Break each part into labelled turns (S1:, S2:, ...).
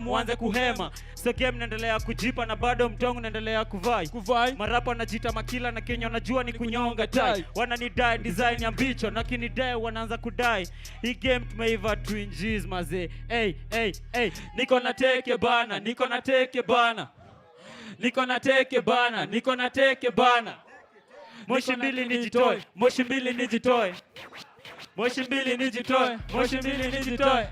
S1: muanze kuhema. So game naendelea kujipa na bado mtongo naendelea kuvai. Marapa wanajiita makila na Kenya wanajua ni kunyonga tai. Wananidai design ya mbicho na kinidai wanaanza kudai. Hii game tumeiva twinjies maze. Hey. Niko na teke bana, niko na teke bana. Niko na teke bana, niko na teke bana. Moshi mbili nijitoe, moshi mbili nijitoe. Moshi mbili nijitoe, moshi mbili nijitoe.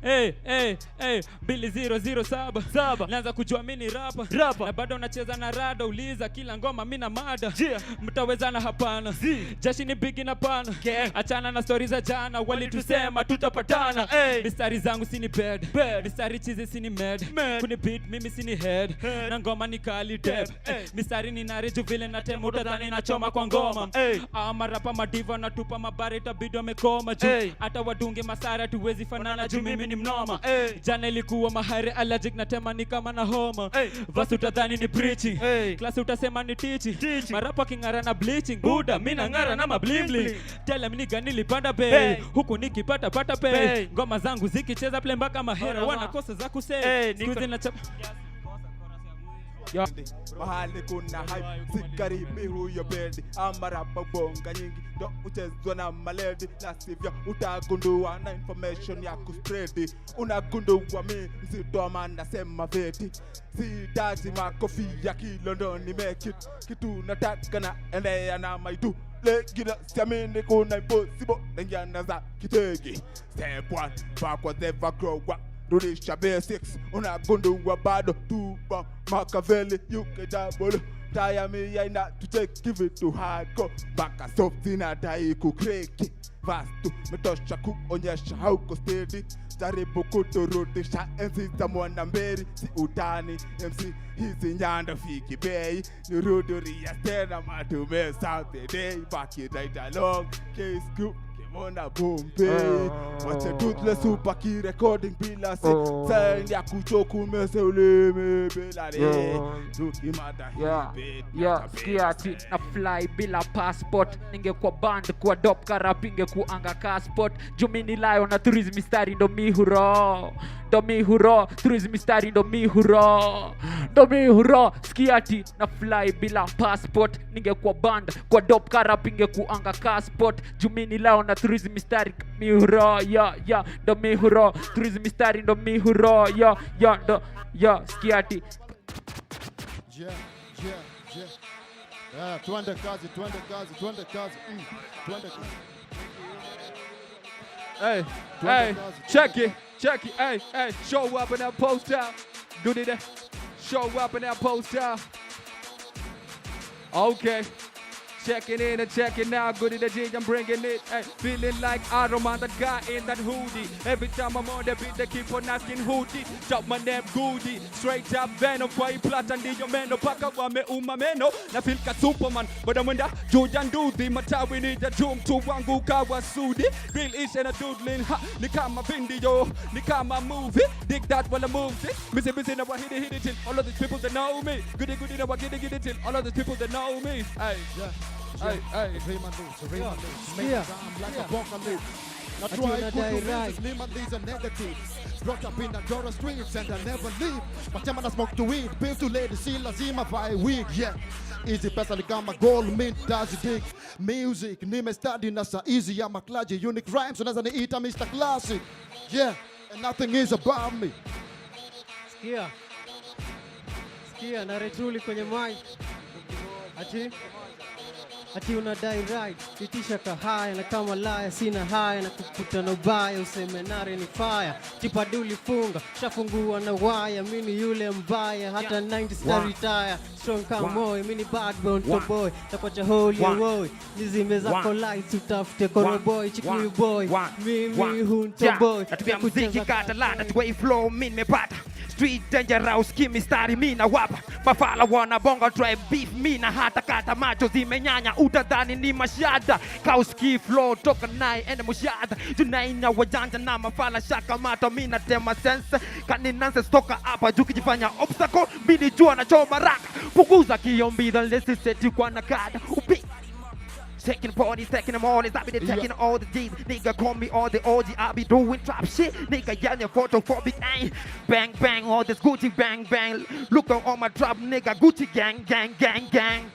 S1: 2007 naanza kujua mimi rapa na bado nacheza na rada. Uliza kila ngoma mimi na mada mtawezana hapana. Jashi ni big na pana achana na stories za jana. Walitusema tutapatana. Mistari zangu sini bad mistari chizi sini mad kuni beat mimi sini head na ngoma ni kali deb. Mistari ni nareju vile na temu utadhani na choma kwa ngoma. Marapa madiva na tupa mabari tabido mekoma juu hata wadunge masara tuwezi fanana juu mimi ni mnoma. Jana ilikuwa mahari allergic na tema ni kama na homa. Vasu utadhani ni preaching class utasema ni teaching. Marapa kingara na bleaching buda mimi nangara na mabling. Tell me nigga nilipanda bei huku nikipata pata pay. Ngoma zangu zikicheza play mpaka mahera wanakosa za kusay. Sikuzi na
S2: mahali kuna hype sikaribi huyo bendi. Amarapa bonga nyingi ndo uchezwa na maledi, na sivyo utagundua na information ya kuspreadi. Unagundua mi mzito amanda sema veti. Sitaji makofi ya kilondo ni make it. Kitu nataka na endea na maidu legina siamini kuna impossible nengiana za kitegi. Step 1 backwards never grow up. Rudisha basics, unagundua bado tuba Machiavelli, UK double. Taya mi ya ina to take give it to hardcore. Baka soft inadai kukreki vastu metosha kuonyesha hauko steady. Jaribu kuturudisha enzi za Mwanamberi. Si utani MC hizi nyanda fiki bei. Niruduria tena matume South day. Back it right along case group Mona Bombay. Wache toothless super key recording bila se. Sign ya kuchoku mese uleme bila re. Tuki mada hibe.
S3: Sikia ati na fly bila passport. Ningekuwa band kwa dope karap ingekuanga casport. Jumini lion na tourism mistari ndo mi huro. Ndo mi huro, tourism mistari ndo mi huro. Ndo mi huro, sikia ati na fly bila passport. Ningekuwa band kwa dope karap ingekuanga casport. Jumini lion na tourism mistari mi huro. Ndo mi huro, tourism mistari ndo mi huro. Sikia ati
S4: tuende kazi.
S5: Hey, check it, hey, show up in that poster. Do that, show up in that poster. Okay. Checking in and checking out, good in the gym, I'm bringing it. Hey, feeling like Iron Man, that guy in that hoodie. Every time I'm on the beat, they keep on asking hoodie. Drop my name Goody, straight up Venom. Kwa plata ndiyo meno, paka wame umameno. Na feel ka Superman, but I'm in the Jordan Doody. Matawi ni the jum tu wangu kawa sudi. Real ish and a doodling, ha, ni kama video, ni kama movie. Dig that while I move it. Busy, now I hit it till all of these people that know me. Goody, now I get it till all of these people that know me. Hey, Hey.
S4: Raymond, I'm like a vocalist. Now try good to live, limit these are negatives. Brought up in the Dora streets and I never leave. But time I smoke to weed, bills to lady, see lazima by week, yeah. Easy pesa ni kama gold mint, does dig. Music, nime study nasa easy, I'm a klaji. Unique rhymes, unaweza niita Mr. Classic. Yeah, and nothing is about me.
S6: Sikia, na retuli kwenye mic. Ati unadai right, itisha kahaya na kama laya sina haya na kukuta na ubaya useme nare ni fire. Tipaduli funga, shafungua na waya, mini yule mbaya hata 90 star retire. Strong kama moy, mini bad bone to boy, tapacha holy boy. Nizime zako lights utafute kono boy, chikuyu boy, mimi hunto boy.
S7: Natupia muziki kata landa, tuway flow mimi mepata. Street dangerous, kimi stari mina wapa. Mafala wana bonga tribe beef mina hata kata macho zimenyanya utadhani ni mashada. Kauski flow toka nai ende mushada. Tunaina wajanja na mafala shaka mata mina tema sense. Kani nanse stoka hapa juu kijifanya obstacle. Bini jua na choma raka. Pukuza kiombi the list seti kwa nakada. Upi taking parties, taking them all. I be the taking all the D's. Nigga call me all the OG. I be doing trap shit. Nigga yelling photophobic. Ay. Bang bang, all this Gucci bang bang. Look on all my trap nigga Gucci gang gang gang gang.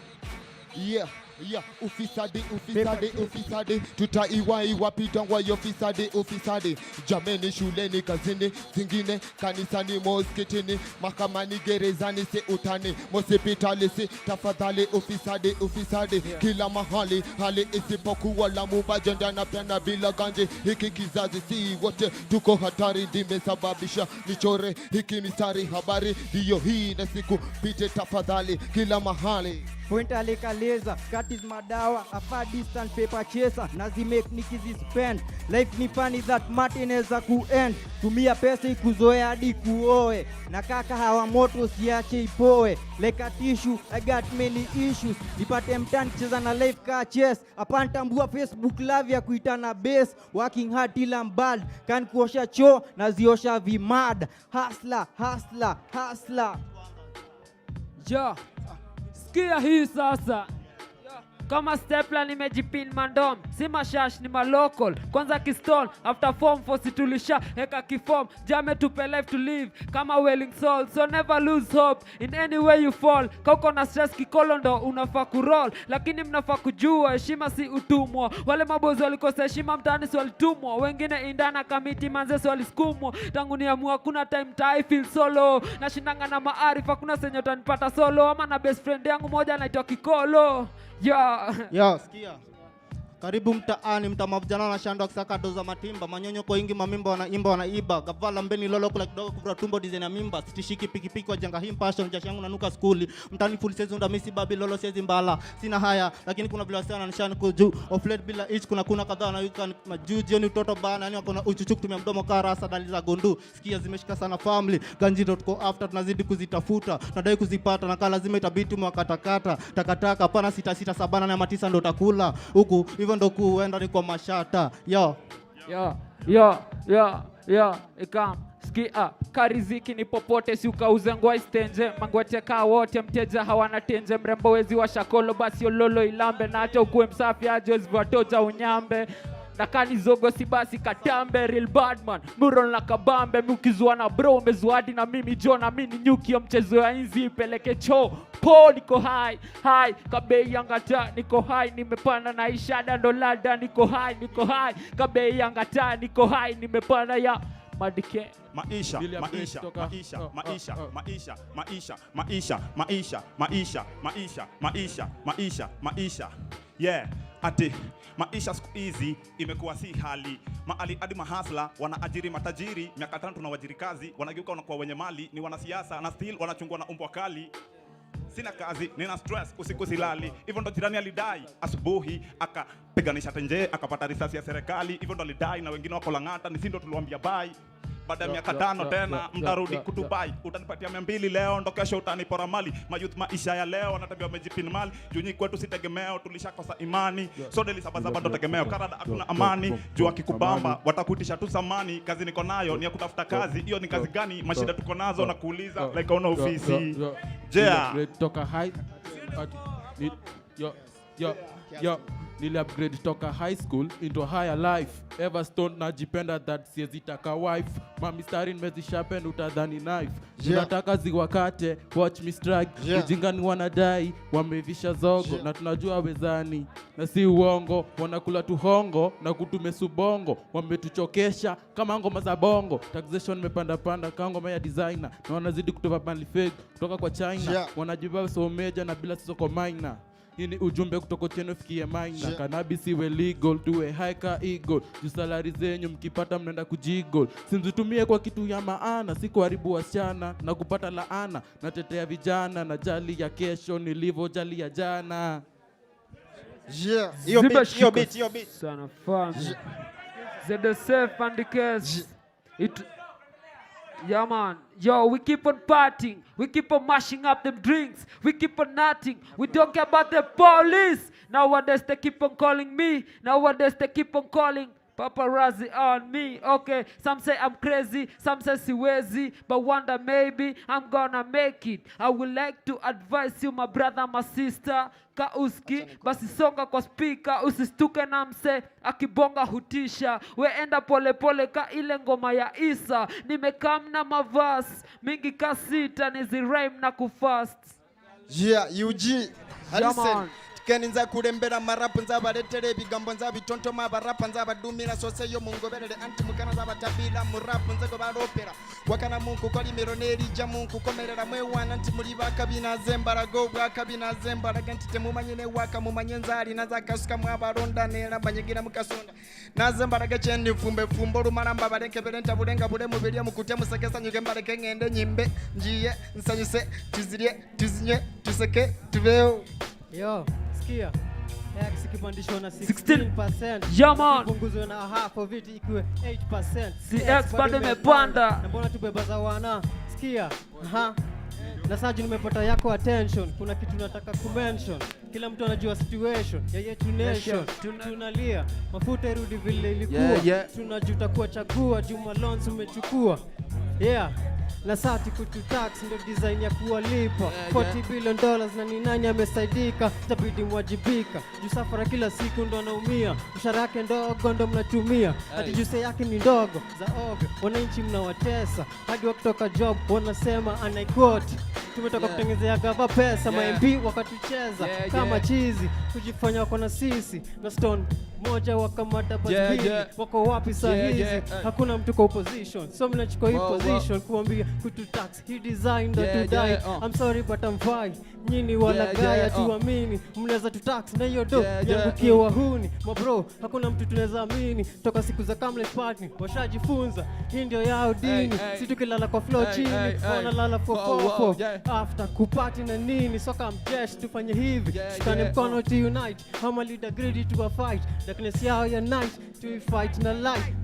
S4: Yeah. Yeah, ufisadi, ufisadi, ufisadi. Tutaiwa iwapi tangwa yofisadi, ufisadi. Jameni, shuleni, kazini, zingine, kanisani, moskitini, mahakamani, gerezani, si utani, mosipitali, si tafadhali, ufisadi, ufisadi. Kila mahali, hali isipokuwa Lamu, Bajenda na Pena bila ganji. Hiki kizazi si wote, tuko hatari, dimesababisha nichore hiki mistari habari. Diyo hii na siku pite tafadhali, kila mahali.
S8: Point alikaliza, cut is madawa, a far distance paper chaser, nazimake nikizi spend. Life ni funny that matineza kuend. Tumia pesa ikuzoe hadi kuoe. Na kaka hawa moto siache ipoe. Like a tissue, I got many issues. Nipate mtani cheza na life ka chess. Apantambua Facebook love ya kuitana base. Working hard till I'm bad. Kan kuosha choo, naziosha vimad. Hustler, hustler, hustler.
S3: Ja, sikia hii sasa. Kama stepla nimejipin mandom, si mashash ni malokal. Kwanza kistol, after form 4 situlisha heka kiform. Jame tupe life to live, kama willing soul. So never lose hope, in any way you fall. Kauko na stress kikolondo, unafaa kuroll. Lakini mnafaa kujua, heshima si utumwa. Wale mabozi walikosa heshima mtaani si walitumwa. Wengine indana kamiti manze si waliskumwa. Tangu niamua kuna time I feel solo. Nashindanga na maarifa, kuna senye utanipata solo. Ama na best friend yangu moja anaitwa Kikolo.
S6: Yo, sikia. Karibu mtaani, mtamavujana na shando kisaka doza matimba. Manyonyo kwa ingi mamimba wanaimba wanaiba. Gavala mbeni lolo kula kidogo kufura tumbo design ya mimba. Sitishiki pikipiki kwa jenga him passion. Jashi yangu nanuka skuli. Mtani full siezi undamisi babi lolo siezi mbala. Sina haya, lakini kuna vile wasiana nishani kuju. Of late bila itch kuna kadhaa na wika majuji. Yoni utoto bana, yani wakona uchuchu kutumia mdomo kara asa daliza gondu. Sikia zimeshika sana family. Ganji.co after tunazidi kuzitafuta. Nadai kuzipata na kala zime itabidi mwakatakata. Takataka pana 667 na 9 ndo utakula. Huku hivyo ndo kuenda ni kwa mashata. Yo ikam sikia kariziki ni popote, si ukauze ngwa istenje. Mangwete kaa wote mteja hawana tenje. Mrembo wezi wa shakolo basi ololo ilambe. Na hata ukuwe msafi aje watoja unyambe. Nakani zogo si basi katambe. Real badman muron na kabambe. Mukizua na bro umezuadi na mimi Jona. Mini nyuki ya mchezo ya inzi ipeleke cho po. Niko high kabei yangata. Niko high nimepanda na ishada ndolada. Niko high kabei yangata. Niko high nimepanda ya madike.
S2: Maisha yeah, ati maisha siku hizi imekuwa si hali. Maali hadi mahasla wanaajiri matajiri. Miaka 5 tunawajiri kazi, wanageuka wanakuwa wenye mali. Ni wanasiasa na still wanachungwa na umbwa kali. Sina kazi, nina stress, usiku silali. Hivyo ndo jirani alidai, asubuhi akapiganisha tenje, akapata risasi ya serikali. Hivyo ndo alidai na wengine wako Lang'ata, ni sindo tuliwaambia bye. Baada ya miaka 5 tena mtarudi kutubai. Utanipatia 200 leo, ndo kesho utanipora mali. Mayouth maisha ya leo wanatabia wamejipin mali. Junyi kwetu si tegemeo, tulishakosa imani. So deli sabazaba ndo tegemeo, Canada hakuna amani. Jua kikubamba, watakuitisha tu samani. Kazi niko nayo, ni ya kutafuta kazi. Hiyo ni kazi gani? Mashida tuko nazo na kuuliza like ona ofisi.
S5: Toka high nili upgrade toka high school into higher life. Everstone najipenda that siezitaka wife. Mamistari nimezisharpen utadhani knife. Tunataka ziwakate, watch me strike. Ujingani wanadai, wamevisha zogo. Na tunajua wezani, na si uongo. Wanakula tuhongo, na kutume subongo. Wametuchokesha, kama ngoma za bongo. Taxation mepanda kama ngoma ya designer. Na wanazidi kutoka bali fake, kutoka kwa China. Wanajibaba so major na bila soko minor. Hii ni ujumbe kutoka cheno fikie minor. Cannabis iwe legal, tuwe high ka eagle. Salary zenyu mkipata mnaenda kujigol. Simzitumie kwa kitu ya maana, si kuharibu wasichana na kupata laana. Natetea vijana na jali ya kesho nilivyo jali ya jana.
S6: Yo beat.
S3: Sana fun. ZSF and the case. Yeah man, yo, we keep on partying, we keep on mashing up them drinks, we keep on nutting, we don't care about the police. Nowadays they keep on calling me, nowadays they keep on calling Paparazzi on me, okay. Some say I'm crazy, some say siwezi, but wonder maybe I'm gonna make it. I would like to advise you, my brother, my sister, ka uski, basi songa kwa speaker, usistuke na mse, akibonga hutisha. We enda pole pole ka ile ngoma ya Isa, nimekam na mavas, mingi kasita, nizi rhyme na kufast.
S9: Yeah, UG.
S3: Yeah, man.
S9: Keni nza kulembera marapu nzabaletere ebigambo nzabitontoma abarapa nzabadumira sose yo mungoberere anti mukana nzabatabira murapu nzego baropera wakana munku koli mironeri ja munku komerera mwewana nti muri bakabina zembarago bwakabina zembaraga nti temumanyine waka mumanye nzali nazakasuka mwabaronda nera banyigira mukasonda nazembaraga chendi fumbe fumbo rumaramba bareke berenta bulenga bule mubiri mukute musekesa nyuke mbareke ngende nyimbe njiye nsanyuse tuzirie tuzinye tuseke tuveo.
S6: Yo, sikia. X ikipandishwa na 16%.
S3: Yeah, man.
S6: Ikipunguzwa na half of it ikiwe 8%.
S3: X bado imepanda.
S6: Na mbona tubebaza wana? Sikia. Aha. Na sasa nimepata yako attention. Kuna kitu nataka kumention. Kila mtu anajua situation ya yetu nation. Tunalia. Mafuta irudi vile ilikuwa. Tunajuta kuwa chagua. Juma loans umechukua. Yeah. Na sati kututax ndio design ya kuwalipa $40 billion na ni nani amesaidika, itabidi mwajibika. Juu safara kila siku ndo anaumia, mshahara yake ndogo ndo mnatumia, hadi juse yake ni ndogo za ovyo. Wananchi mnawatesa hadi wakitoka job wanasema anaikoti. Tumetoka kutengenezea gava pesa ma-MP wakatucheza kama chizi, kujifanya wako na sisi na stone moja wakamata basi wako wapi saa hizi? Hakuna mtu kwa opposition, so mnachukua hii position kuambia kututax hii design ndo tudai. I'm sorry but I'm fine. Nyini wala gaya tuamini mnaweza tutax na hiyo do yangukie wahuni mabro. Hakuna mtu tunaweza amini toka siku za Kamle's party washajifunza hii ndio yao dini. Si tukilala kwa floor chini wanalala fofofo after kupati na nini. Soka mjesh tufanye hivi, shikane mkono to unite, hama leader greedy to a fight, darkness yao ya night to fight na light.